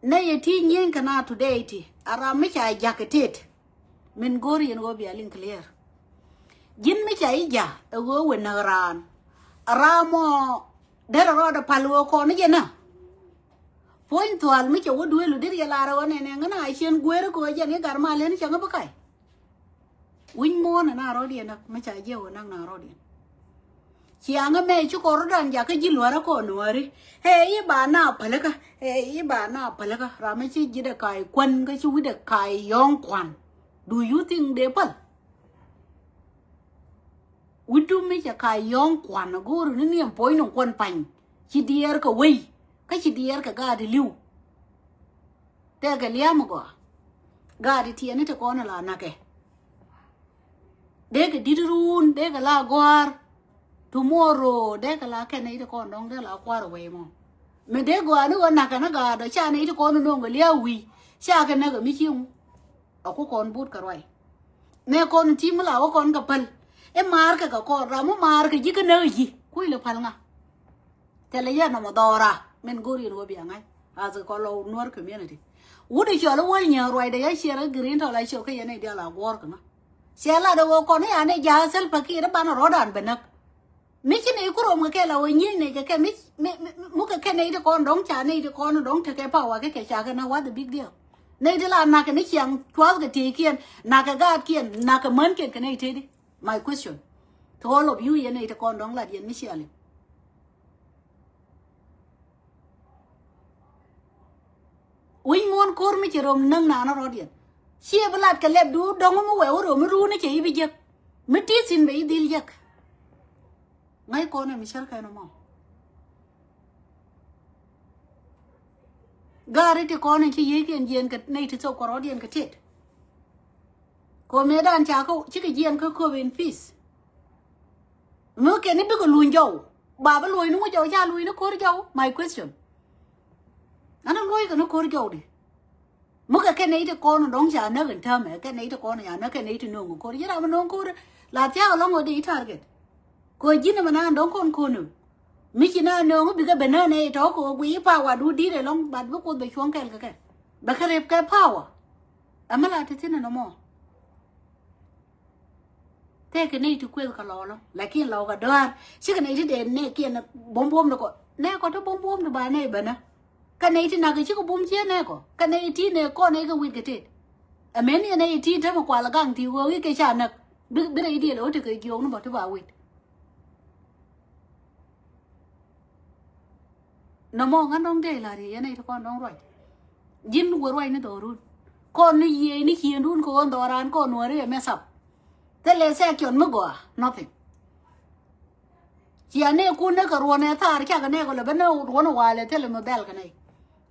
nay ti nyen kana today ti Rami cha jacketed min gori en go bi alin clear jin mi cha ija e go we na ran ramo dera roda palwo ko ni jena point to al mi cha wo duelu dir ya lara wona ne ngana ai chen gwere ko je ni gar ma len cha ngaba kai win mo na rodi na mi cha je wo na rodi chianga me chu ko rodan ja ka jilwara ko nuari he ba na palaka he ba na palaka Rami chi jide kai kwan ka chu de kai yong kwan. Do you think they pal? We do me cha kai yong kwan go ru ni em poi no kwan pan chi dier ka wei ka chi dier ka ga de liu te ga liam go ga de tiene te ko na la na ke de ga dirun de ga la gwar tomorrow de ga la ke nei te ko dong de la kwar we mo me de go anu na ka na ga do cha nei te ko no ngo lia wi cha ka na ga mi chiu aku kon but karwai ne kon ti mala wa kon ka pal e mar ka ko ramu mar ka ji ka na ji ku le pal nga tele ya no modora men gori ro bi ngai as ko lo nor community wudi cho lo wal nya roi de ya share green to la cho ka ye ne dia la gor ka na share la do ko ne ane ja sel pa ki ra ban ro dan benak mi chi ne ku ro ma ke la wa nyi ne ka mi mu ka ne de kon dong cha ne de kon dong te ke pa wa ke cha ka na what the big deal nay de la na ka ni chiang twal ka ti kien na ka ga kien na ka man kien ka nei te di my question to all of you ye nei te kon dong la dien mi chiale win mon kor mi chi rom nang na na ro dien chia blat ka leb du dong mo we ro mi ru ni chi bi jek mi ti sin be dil jek ngai ko na mi shal ka no mo gari ti ko ne chi yi kien yen ka nei ti so ko ro dien ka tet ko me dan cha ko chi ka yen ka ko ben fis mu ke ni bi ko luin jo ba ba luin no jo ja luin no ko jo my question ana luin ka no ko jo di mu ka nei ti ko no dong cha na gan ta me ka nei ti ko no ya na ka nei ti no ko ri ra ma no ko la cha lo ngo di target ko jina ma na dong kon ko no mi chi na no bi ga bena ne to ko wi pa wa du di le long bad bu ko be chuang kel ka ba ka rep ka power amala te tin no mo te ke nei tu kwel ka lo lo la ki lo ga dar chi ka nei ti de ne ki na bom bom ko ne ko to bom bom ba ne ba na ka nei ti na ga chi ko bom che ne ko ka nei ti ne ko ne ga wi ke te a men ne nei ti ta ma kwa la gang ti wo wi ke cha na bi nei di lo te ke yo no ba to ba wi no mo ngan dong de la ri nei to kon dong roi jin wo roi ne do run kon ni ye ni hien run ko on do ran ko no re me sap te le se kyon mo go nothing chi ane ku ne ka ro ne thar ka ne ko le ba no ro no wa le te le mo bel ka nei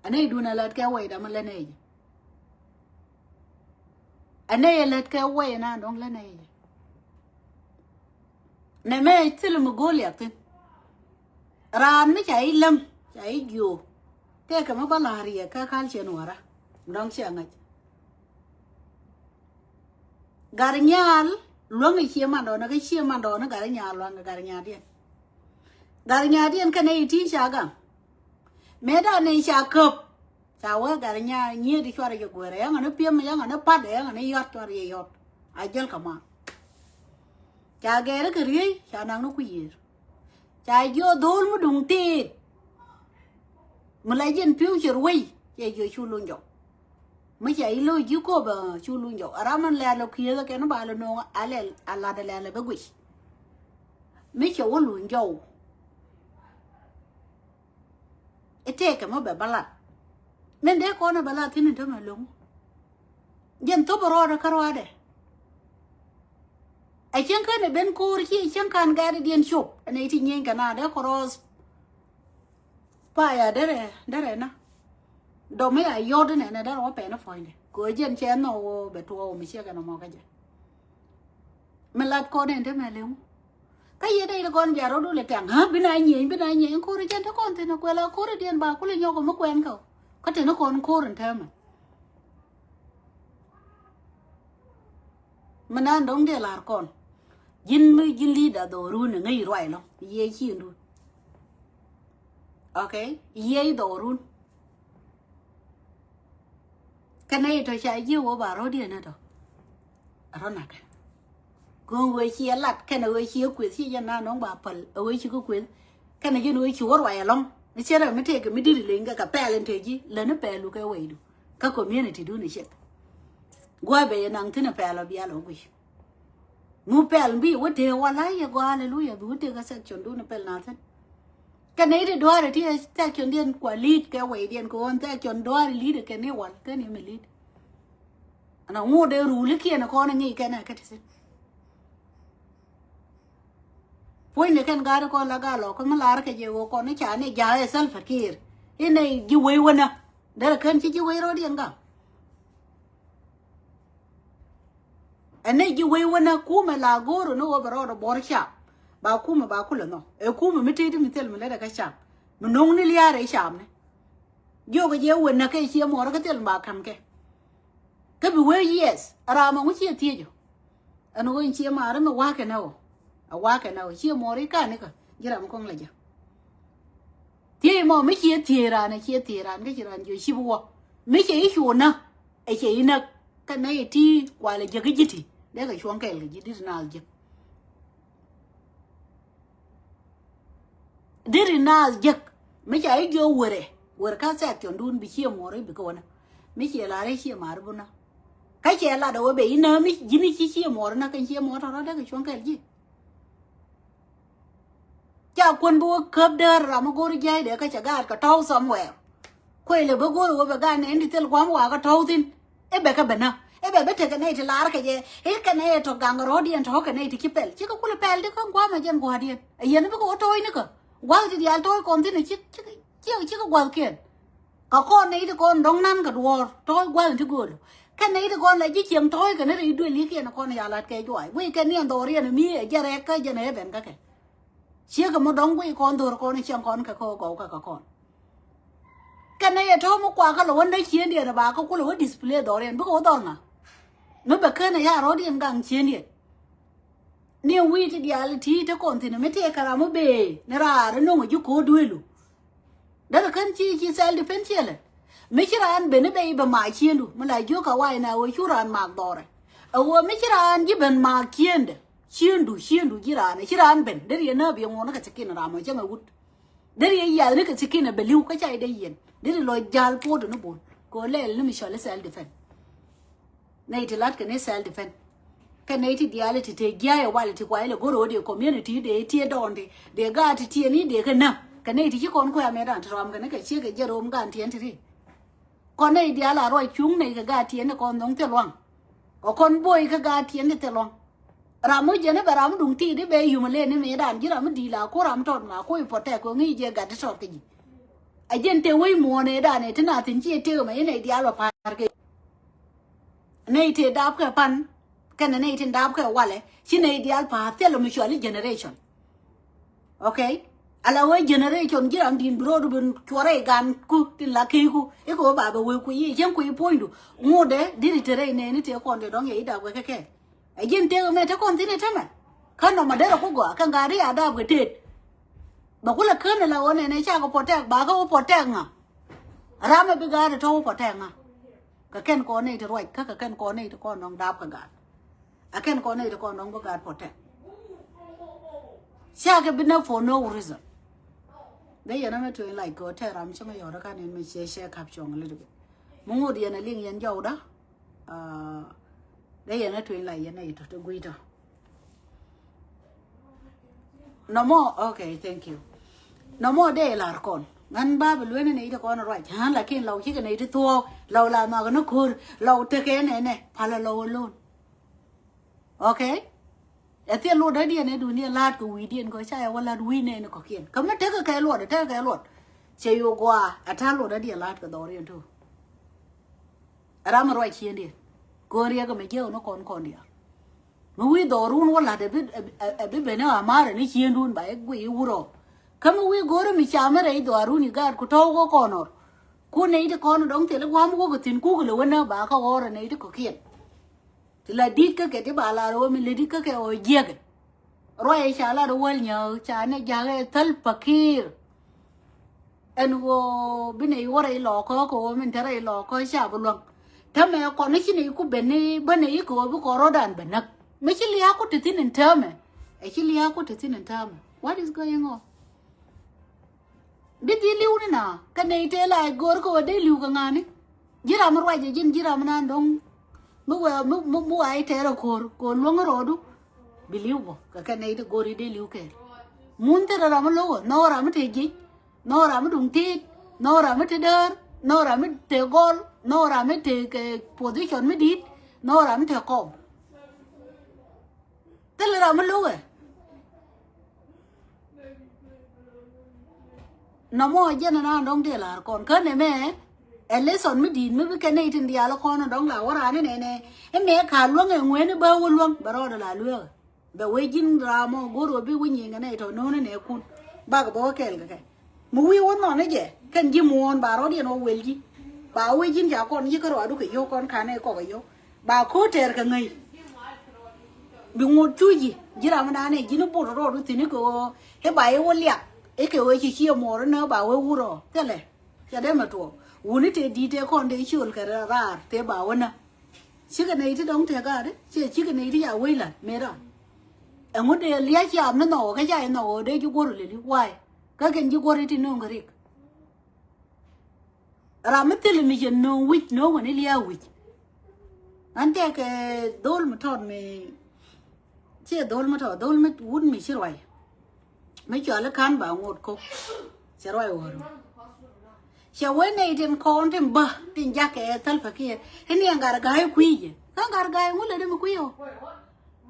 ane du na lat ka wai da man le nei ane lat ka wai na dong le nei ne me te le mo go le tin ran mi chai lam chai yo te ka ma ba la ri ka kal chen wara dong che ngai gar nyal lo ngi chi ma do na cái chi ma do na gar nyal lo gar nya dien ka nei ti sha ga me da nei sha kop cha wa gar nya ni di chwa ri go re nga no piem ya nga no pa de nga ni yot chwa ri yot a jel ka ma cha ge ra ka ri cha nang no ku yir cha yo dol mu dung ti mà lại dân phiếu chưa quay vậy giờ chu luôn rồi mấy chạy lôi chứ cô bà chu luôn rồi à mình là kia là cái nó bà là nó là là bé quỷ mấy chỗ luôn rồi thế cái mà bà lặt nên đấy con nó bà lặt thế nên thôi mà luôn dân tốt bà rồi cái rồi đấy ai chẳng cái này bên cô thì chẳng can cái điện chụp anh ấy thì nhìn cái nào đấy cross pa ya dere na do me ya yodo ne na daro pe na foinde ko jen che no be to mi che ka no mo ka je me lat ko ne de me le ka ye dai con ja ro du le tang ha bi na nyi ko ri jen ta kon te no ko la ko ri den ba ko le nyo ko mo kwen ko ka te no kon ko ren ta ma nan dong de lar kon jin li da do ru ne ngai roi lo ye chi ndu okay ye do run cái này tôi chạy yêu bà rồi đi nữa rồi nè cô với chia lặt cái này với chia quyết chia cho nó bà phật với chia quyết cái này cho nuôi chúa rồi long nó chia rồi mới thấy cái mới đi lên cái pè lên thế chứ lên nó pè luôn cái vậy được các community đu này chết qua về nàng thế nào pè là bia luôn quỳ mua pè là bị vứt đi qua lấy qua hallelujah vứt đi cái sắc chuẩn đu nó pè nào thế cái này thì đôi rồi thì ta chuẩn điên quả lead cái vậy điên của anh ta chuẩn đôi lead cái này hoàn cái này mình lead nó mua đều rủ lấy kia nó con nghĩ cái này cái gì Poi ne kan gara ko laga lo ko malar ke je ko ne cha ne ja sal fakir ine ji we wona dara kan ci ji we ro di nga ane ji we wona ku ma la goro no wo baro bor sha ba ku ma ba ku no e ku ma miti di mitel ma le ka sha mu nong ni liare sha ne jo ko je wona ke ci mo ro ka tel ba kam ke bi we yes ara ma mu ci ti jo anu ko ci ma ra ma wa ke na wo awa cái nào chia mori cả nữa cơ giờ làm con là gì thì mà mấy chia tiền ra này chia tiền ra cái gì làm gì xí bùa mấy chia chuồn nè ai chia nè cái này thì qua là giờ cái gì thì để cái chuông cái gì đi nào chứ đi nào chứ mấy chia vô quê cái sao chọn đun bị chia mori bị coi nè mấy chia là đấy chia mà rồi nè cái chia là đâu bị nè mấy gì chia mori nè cái chia mori đó để cái chuông cái gì cha quân bua cướp đơ ra mà gori jai để cái chagat cái tàu somewhere quay lại bữa gori bữa gan này đi tel quam qua cái tàu tin e be cái bên nào e be bete cái này thì lá cái gì e cái này to gang rồi đi ăn to cái này thì kipel chứ có kule pel đi không qua mà chân qua đi ấy nó có tôi nữa cơ qua thì đi ăn tôi còn thế này chứ có qua kia có con này thì con đóng năn cả đùa tôi qua thì good cái này thì con lại chỉ chiếm tôi cái này đi đuổi lý kia nó con này là cái đuổi với cái này đồ riêng mi giờ này cái giờ này bên cái chia cái một đống quỷ con đồ con này chiang con cái con cái này cho một quả cái lỗ đấy chia đi là bà có lỗ display đó rồi, bữa có đòn à nó bật cái này ra rồi đi em gang chia đi nếu we thì reality thì con thì nó mới thấy cái nào mới bể nó ra nó ngồi chụp cố đuôi luôn đó là cái chi self defense chia lại mấy cái anh bên nó bể bà mãi chia luôn mà lại chụp cái quay nào với chụp anh mặc đó rồi mấy cái anh chỉ bên mặc chia đấy chiên đủ jiran ben dari na bi ngona ka cikin ramo janga gut dari ya ne ka cikin be liu ka chai dai yen dari lo jal po do no bon ko le mi shole self defense nei ti lat ka ne self defense ka nei ti reality te gya ya wal ti kwa ile goro de community de ti don de ga ti ni de ka na ka nei ti kon ko ya me dan tram ka ne ka chi ka jerom gan tien ti kon nei dia la roi chung nei ka ga tien kon dong te long o kon boy ka ga tien te long Ramo jene ba ram dung ti de be yumale ne me dan jira mu dila ko ram tot ma ko ipote ko ngi je ga de tot ki a gente we mo ne da ne tina tin chi te ma ne dia lo par ke ne te dab ka pan kan ne tin dab ka wale chi ne dia pa te lo mi sholi generation okay ala we generation jira din bro du ben chore gan ku tin la ki ku e ko ba ba we ku yi jem ku point du mo de di tere ne ni te ko de dong ye da we ke Ajin teo me ta kon tine tama kana madera ko go kan gari ada bgetet ba kula kana la one ne cha ko potek ba ko potek nga rama bi gari to potek nga ka ken ko ne to roi ka ken ko ne to kon nong dab ka ga a ken ko ne to kon nong ba ga potek cha ke bina for no reason they yana me to like go te ram chama yo da kan me share caption a little bit mo ngodi na ling yan jaw da đây là chuyện lại này tôi quy rồi no more okay thank you no more đây là con ngăn ba bên lưới này thì con rồi hắn là khi lâu chứ cái này thì thua lâu là mà nó cool lâu tới cái này phải là lâu luôn okay ở tiền luôn đấy đi này đủ nhiều lát của quý điện có chạy qua lát quý này nó có kiện cấm nó tới cái luôn để tới cái luôn chơi yêu qua ở thang luôn đấy đi lát cái đó đi thôi ram rồi chia đi Korea ka mejeo no kon dia mu wi dorun wala de be be na amara ni chiendun ba egwe uro kama wi gore mi chamara I doru ni gar ku to go konor ku nei de kon dong te le wam go tin ku le wona ba ka ora nei de ko kien ti la dit ka ke ti ba la ro mi le dit ka ke o jege roi sha la ro wal nyo cha ne ja le tal pakir en wo bi nei wora I lo ko min tare I lo ko sha bu long Tame ko na chini ku bene ko bu ko rodan benak. Me chili ako titin in terme. E chili ako titin in terme. What is going on? Bidi liu ni na. Kane te la gor ko de liu ka ngani. Jira mo waje jin jira mo nan dong. Mu ai te ro ko longo rodu. Biliu bo ka kane te gori de liu ke. Mun te ra mo lo no ra mo te ji. No ra mo dung ti. No ra mo te der. No ra mo te gol. No ra mo te ke position me dit. No ra mo te kom. Te ra mo lo no mo jena na dong de la kon ka ne me e lesson mi din mi ke ne tin dia la kon dong la wara ne ne e me ka lo nge ngwe ne ba wo lo ba ro da la lo be we jin ra mo go ro bi wi nyi ne to no ne kun ba ga bo kel ga mu wi won no ne je ken ji mu on ba ro di no wel ji ba we jin ja kon ji ka ro du ke yo kon ka ne ko ga yo ba ko ter ka ngai bi ngu chu ji ra ma na ne ji no bo ro du tin ko he ba e wo lia e ke we chi mo no ba we uro tele ya de ma to uni te di te kon de chul ka ra te ba wona chi ka nei ti dong te ga de chi ka nei ti ya we la me ra e ngo de lia cha no no ka ja no de ju go le li wai ka ken ju go ri ti no ngari ra me te le mi je no wit no woni lia wit ante ke dol ma ton me che dol ma to dol me wun mi chi roi mấy chỗ là khán bảo ngột cô sẽ rồi rồi sẽ với này thì con thì bơ thì giá cái thân phải kia thế nên gà gai quý gì các gà gai muốn lấy đi một quý không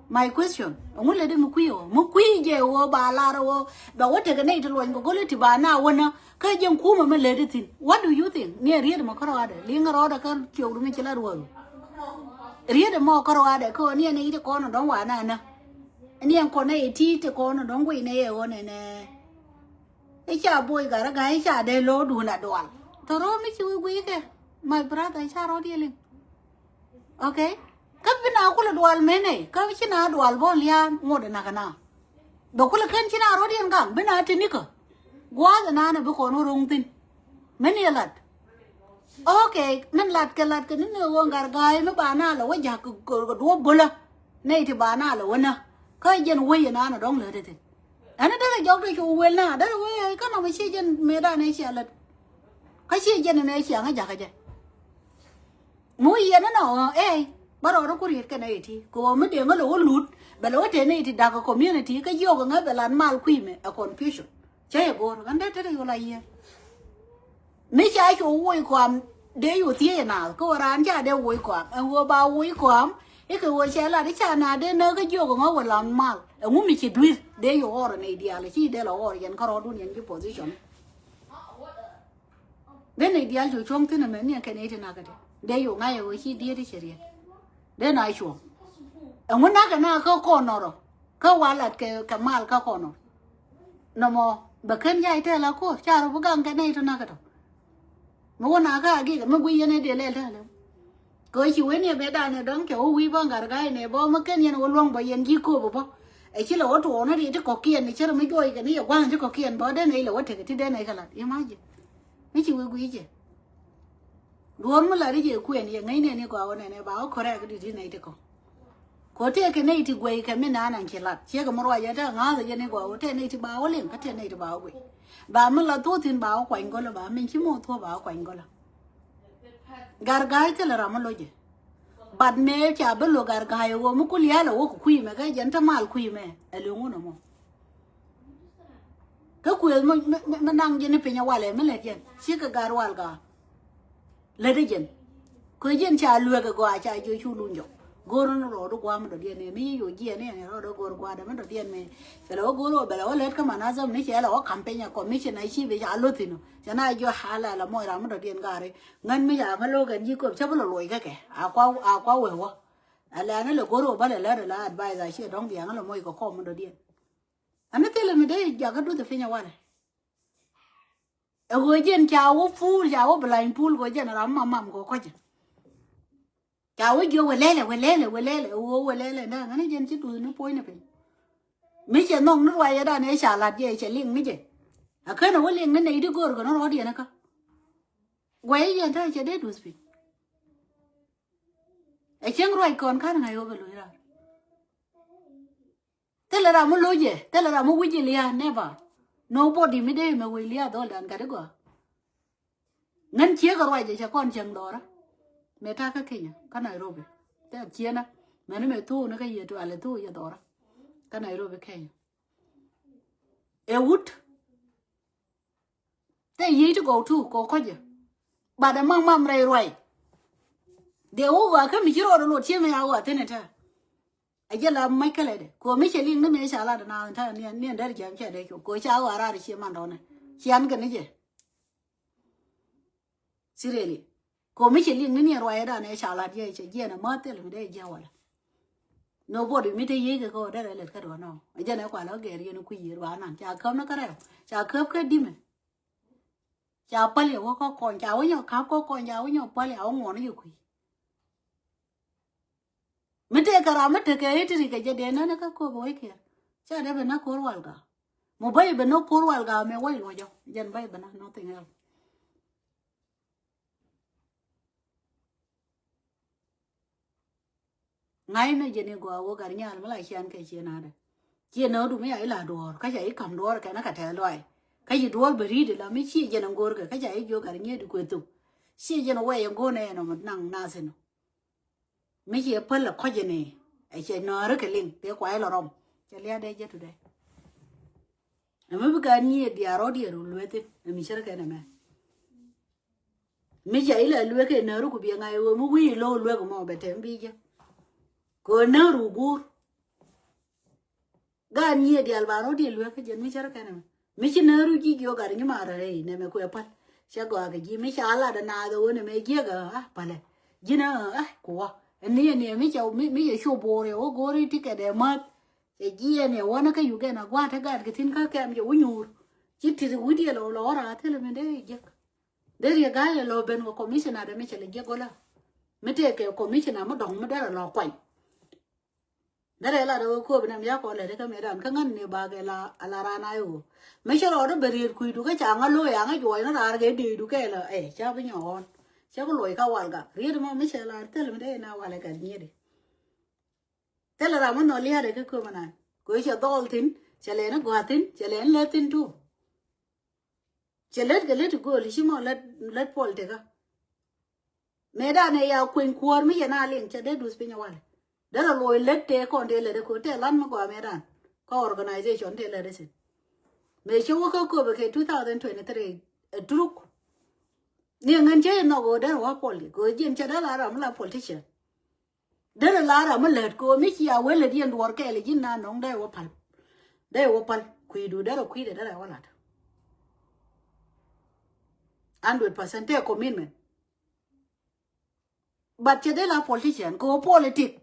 my question muốn lấy đi một quý không một quý gì bà la rồi bà có thể cái này thì luôn có lấy thì bà nào quên á cái dân cũ mà mình lấy đi thì what do you think nghe riết mà có rồi đấy liên rồi đó cái chiều đúng chưa là rồi riết mà có rồi đấy cô nghe này thì con nó đóng quả này nè anh em con này thì con nó đóng quỷ này ở này nè cái cha bôi cả nó gái cha đây lố đủ là đoan thôi rồi mới chui quý kìa my brother cha rồi đi lên ok các bên nào cũng là đoan mấy này các bên nào đoan bao nhiêu ngồi để nào cái nào đâu có là cái bên nào rồi đi ăn cam bên nào thì nít cơ quá là nào này bên con nó rung tin mấy này lật ok mình lật cái nó uống cả gai mấy bà nào là cái giặc cái đũa bự lắm này thì bà nào là quên à cái dân quê nó đóng lửa đấy thì anh ấy là dọc đi chỗ quê na đó là cái nào mà xí dân mẹ đàn này xí là cái xí dân này xí cái gì mũi nó nào ê bắt đầu nó có riết cái này thì cô mới để nó lỗ lụt bà lỗ thế này thì đã có community cái vô cái ngay bà làm mal quỷ mẹ à confusion chơi cô nó cái đấy là gì mấy trái chỗ quê quam đểอยู่ที่ไหนก็ร้านชาเดียวquê quamเอาบ่าวquê quam cái người chơi là đi chả nào để nơi cái chỗ của nó vẫn làm mal, ông muốn mình chỉ đuổi để yêu ở này đi à, là chỉ để là ở hiện có rồi đun hiện cái position, để này đi à chỗ chung thế này mình cái này thế nào cái đấy, để yêu ngay ở chỉ đi chơi để nói chung, ông muốn nói cái nào có con nó rồi, có qua là cái mal có con nó, nó mà bậc hơn dài thế là có, chả rồi bậc cái này thế nào cái đó, mà con nào cái mà quý này để lên thế nào coi chú ấy nè bé đàn này đóng kiểu uy băng cả cái này bao mà cái này nó luôn bởi vì cô bảo ấy chỉ là ở chỗ nó đi chứ có kiên này chứ là mấy cái này quang chứ có kiên bao đây này là ở cái thì đây này cái là em nói gì mấy chú quý gì luôn mà là đi gì quyền gì ngay này qua này báo có ra cái gì này thì có thể cái này thì quay cái mình ăn chỉ là chỉ có một loại vậy đó ngã rồi này qua cái này thì báo liền cái này thì báo quay bà mình là thua thì báo quanh coi là bà mình chỉ mua thua báo quanh coi là gargai te la rama loje bad me cha belo gargai wo mu kulia la wo ku me ga jenta mal ku me ele ngono mo ka ku me nang je ne penya wale me le jen si ka garwal ga le de jen ko jen cha lu ga gwa cha ju chu lu njo goro no ro do gwa mo do dien ne mi yo je ne ro do goro gwa da mo do dien me se lo goro be lo le ka manazam ne che la o campaign ko mi che na chi be ya lo tino chana jo hala la mo ra mo do dien ga re ngan mi ya ngalo ga ji ko che bo lo loi ka ke a kwa we wo ala ne lo goro ba le la advisor che dong biang lo mo ko mo do dien ana tele me de ja ga do te fenya wale e ho jen cha wo fu ja wo blind pool ko jen ra mam ko je chào với vô quên lê nè cái dân chết tụi nó poi nè phải mấy chuyện nông nó quay ở đây này xả lạt gì xả liền mấy gì à cái nào có liền cái này đứa cô rồi nó nói điện nè cơ quay giờ thôi chỉ để đuổi cheng roi kon kan ngai over lo ra tele ra mo loje tele ra mo wiji lia never nobody mi de me wi lia do dan ka de go ngan chia ka roi je kon cheng do ra me ta ka kenya ka Nairobi ta chia na me ne me tu na ka ye to ale tu ye do ra ka Nairobi kenya e wood te yi to go to ko ko je ba da mam rai roi de over ka mi jiro lo chia me ya wa te ne ta ajala Michael de ko mi chelin ne me shala da na ta ne da jam che de ko cha wa ra de chi man do ne chian ga ne je sireli ko mi chelin ne ro ya da ne shala je che na ma te le de je wala nobody mi te ye ga ko da le ka do no ajana kwa lo ge ri no ku yi wa na cha kham na ka ra cha khap ka di me cha pa le wo ko kon cha wo nyo khap ko kon cha wo nyo pa le au ngo no yu ku mete kara mete ke itri ke jede na ka ko boy ke cha de bana ko wal ga mo bay bana ko wal ga me wai lo jo jen bay bana nothing else ngai me jene go wo gar nyal mala chian ke chena de che no du me ai la do ka cha i kam do ka na ka te loi ka yi do beri de la mi chi jene ngor ka cha i jo gar nye du ko tu chi jene we ngo ne no nang na se no mi che pel la ko jene ai che no re ke ling te kwa lo rom che le de je tu de na me ga ni di aro di ru lwete mi chere ke na me mi che ile lwe ke no ru ku bi ngai wo mu wi lo lwe ko mo be te mbi je ko na ru gur ga ni di albaro di lwe ke je mi chere ke na me mi che na ru ji gyo ga ni ma re ne me ko pa che go ga ji mi cha la da na do ne me ge ga pa le ji na ko ni mi cha mi ye sho bo re o go ri ti ke de ma e ji ne wo na ka yu ge na gwa ta ga ke tin ka ke am je unyu ji ti wu di lo ra te le me de je de ye ga le lo ben ko commissioner de me che le je go la me te ke commissioner mo dong mo da lo kwai da re la do ko bna ya ko le de ka me dan ka ngan ne ba ge la ala ra na yo me che ro do berir ku du ka cha nga lo ya nga jo na ra ge di du ke la cha bi nyon cha ko lo ka wal ga ri de mo me che la te le me de na wala ka ni de te la ra mo no li ha de ko ma na ko che dol tin che le na gwa tin che le le tin tu che le ge le tu go li shi mo le pol de ga me da ne ya kuin kwor mi ya na ling che de du spi nya wala da lo le te ko de le de ko te lan ma gwa me dan ko organization te le de sin me che wo ko be ke 2023 druk ni ngan che no go da wa pol go jem che da la ra ma la politician da la ra ma le ko mi chi ya we le dien wor ke le jin na nong da wo pal ku du da ku de da wala 100% te commitment but che de la politician go politic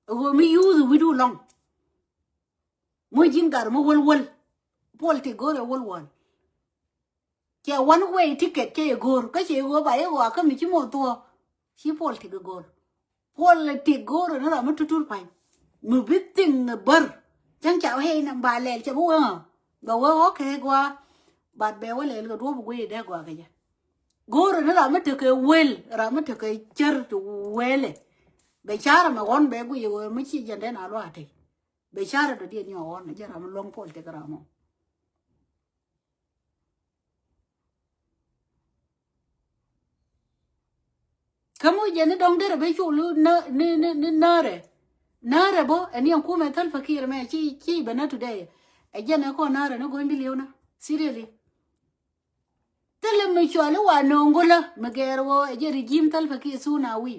go mi use we do long mo jin gar mo wol politic go le wol che one way ticket che go ka che go ba yo ka mi chi mo to chi politic go na la mo tutur pai mu biting bar chang chao he na ba le che bo go okay go bad be wale ga do bu de go ga ja go na la mo te ke wel ra mo te ke cher tu wele be chara ma gon be gu yo mi chi jende na lo ate be chara do di nyo on ja ra mo long pol te kra mo kamu jene dong de be chu lu na re bo eni an ku me tal fakir me chi bana today e jene ko na re no go mbiliona seriously tele me chu ala wa no ngola me gero e je regime tal fakir suna wi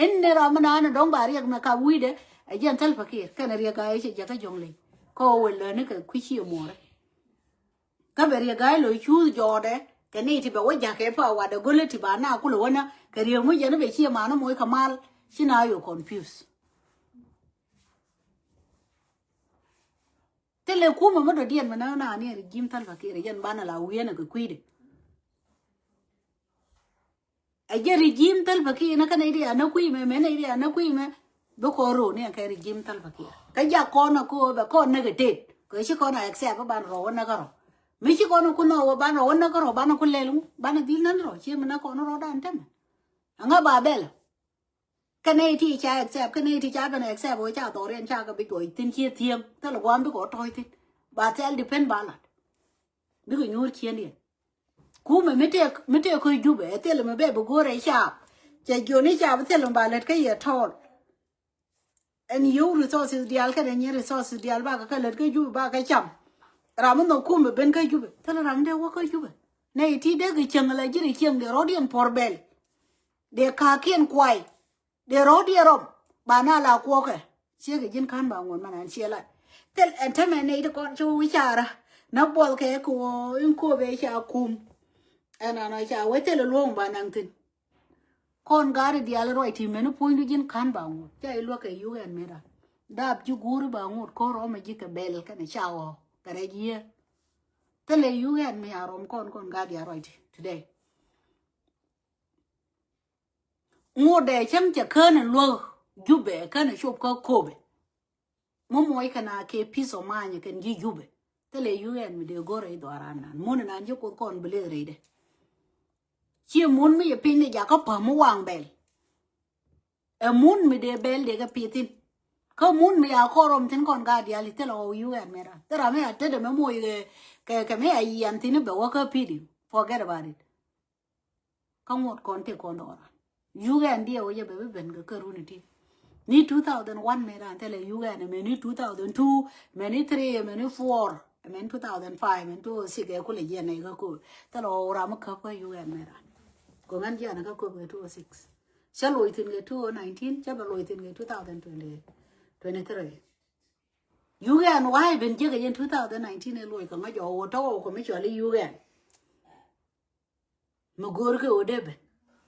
enne ramana na dong bari ak na ka wi de e jen tal fakir kana ri ga e je ta jongle ko wala ne ka kuchi mo re ka be ri ga lo chu jode ke ni ti be wa ja ke pa wa de gole ti ba na ku lo na ke ri mo je ne be chi ma no mo kamal sina yo confuse tele ku mo do dien ma na ni regime tal fakir jen bana la wi na ku de aje regime tal fakir na kana ide ana kui me na ide ana kui me do ko ro ne ka regime tal fakir ka ja ko na ko ba ko na ga tet ko shi ko na accept ban ro na ga ro mi shi ko no ku no ban ro na ga ro ban ku le lu ban dil nan ro shi me na ko no ro dan tem anga ba bel cái này thì cha accept cái này thì cha bên accept với cha tổ riêng cha cái bị tuổi tin chia thiêng tức là quan bị có thôi thì bà sẽ depend bà là biết cái nhur chia đi cú mới tê khơi du bé tê là mới bé bố rồi cha cha cho nên cha bắt lòng bà lật cái gì thọ and you resources dial cái này resources dial ba cái lật cái du ba cái chậm Rame no cú mới bên cái du bé thế là Rame đeo qua cái du bé này thì để cái chân là chỉ để chân để rồi điện porbel để cá kiên quay để rồi điện rom bà na là qua cái chia cái chân khăn bảo nguồn mà anh chia lại thế anh thấy mày này con chú vichara nó bỏ cái cô về cha kum anh nói cha với thế là luôn bà năng tin con gái đi ăn rồi thì mình phải đi chân khăn bảo nguồn cha luôn cái yêu anh mày ra đáp chú guru bảo nguồn có rồi mà chỉ cái bel cái này chào cái này gì thế là yêu anh mày arom con gái đi rồi today ngô để chăm chả khơi luôn giúp bé cái này chụp có cô bé mỗi cái nào cái piece of mind cái gì giúp bé thế là yêu anh mày đều gọi rồi đó ra nè muốn là anh chụp con bể rồi đấy chỉ muốn mấy cái pin này giá có phẩm hoàng bel muốn mấy cái bel để cái pin có muốn mấy áo khorom trên con gà đi ali thế là yêu anh mày ra thế là mấy thế là mấy mỗi cái mấy ai anh thì nó bảo cái pin forget about it không một con thì con đó Yuga and dear way baby ben carunity. Ni 2001 mera tell Yuga and many 2002, many 3, many 4, many 2005, and 2006 a college and I go. Tell all Rama Kappa Yuga and mera. Go and Jana go 2006. Shall we think 2019, Jabal waiting 2023. Yuga and why been jigger in 2019 and like a major or talk commercially Yuga. Mugurka or debit.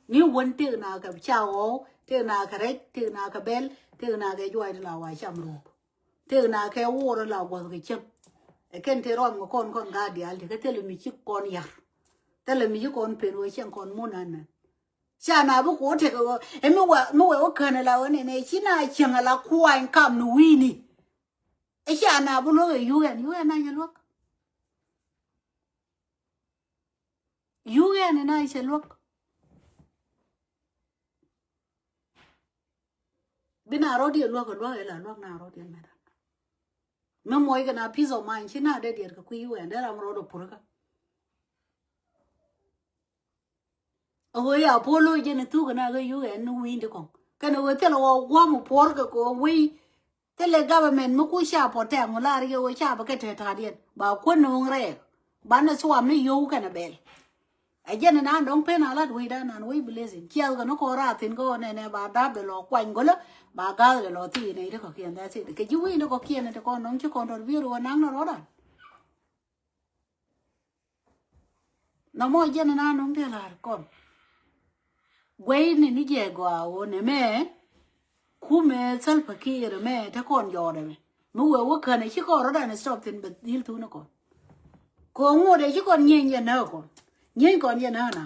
Ni one thing na ka chao thing na ka rek thing na ka bel thing na ka joy la wa cham ru thing na ka wo la wa ka chem e ken te rom con ga di al ke tele mi chi con ya tele mi chi con pen wo chen con mo nan na cha na bu ko te ko e mo wa ka na la wa ne chi na chen la kwai kam nu wi ni e cha na bu lo yu na ya lo yu na ya lo bina rodi lo ko lo la lo na rodi na me moy ga na piece of mind china de der ka ku yu en da ro do purka o ya polo je ne tu ga na ga yu en nu wi de ko ka no te lo wa mo por ka ko wi te le government mo ku sha po te mo la ri o sha ba ka te ta dien ba ko no ngre ba na swam ni yu ka na bel ajen na ndong pe na la wi da na wi blessing kiel ga no ko ra tin ko ne ba da be lo kwan go lo ba ga le lo ti ne de ko kien da si ke ju wi no ko kien ne ko nong chu kon ro vi ro nang no ro da na mo ajen na ndong de la ko we ni je go o ne me ku me sal pa ki re me ta kon yo de me mu we wo ka ne chi ko ro da ne stop tin be dil tu no ko ngo de chi kon nyen na ko nyen kon ye na na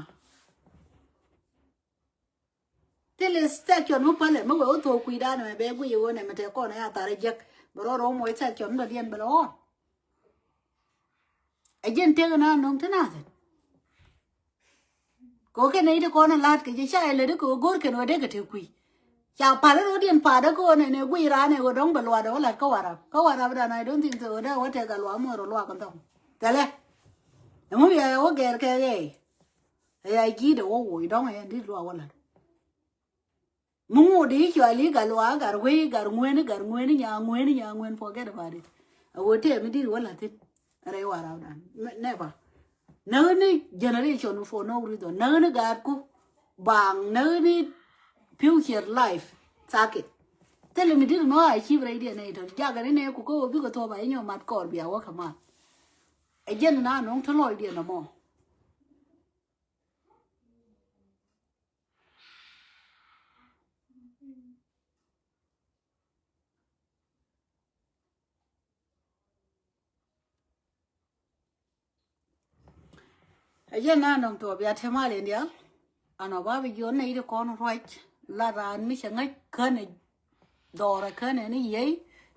tele station mo pale mo go to cuida na be gu yo ne mete ko na ya tare jek bro ro mo station do dien belo ajen te na non tana ko ke nei de ko na lat ke cha le de ko gor ke no de ke te kui cha pale ro dien pa de ko ne gu ra ne go dong belo do la ko wara da na don't think so da wa te ga lo mo ro lo kan tong tele mo ya o ger ke ge ai gi de wo wo dong ai di lo wala mungu di cho ali galwa garwe nya ngwen forget about it awote mi di wala tit are wara dan never no ni generation for no reason no ni gar ku bang no ni future life sakit tele mi di no ai chi bre di ne to jaga ne ku ko bi ko to ba nyo mat kor bia wa kama e jen na no to loy di no mo ajen na no to bia tema le ndia ana ba bi jo nei de kon right la ran mi changai khane dora khane ni yei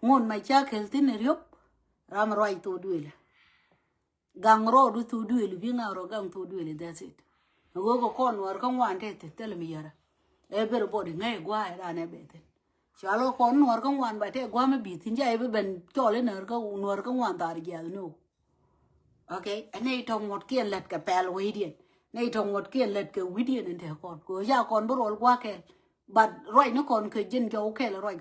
ngon mai cha khel tin riop ram roi to duile gang ro du tu duile bi nga ro gang tu duile that's it go kon war kan wan te le mi yara everybody ngay qua ra này bể thế chalo con nuôi con ngoan bài thế qua mới bị thiên chạy với bên cho lên nuôi con ngoan ta đi giờ nữa ok anh ấy trong một kia lật cái pel quay điện này trong một kia lật cái quay điện nên thế con cứ giờ con bớt rồi qua cái but right nó còn cái dân cái ok là right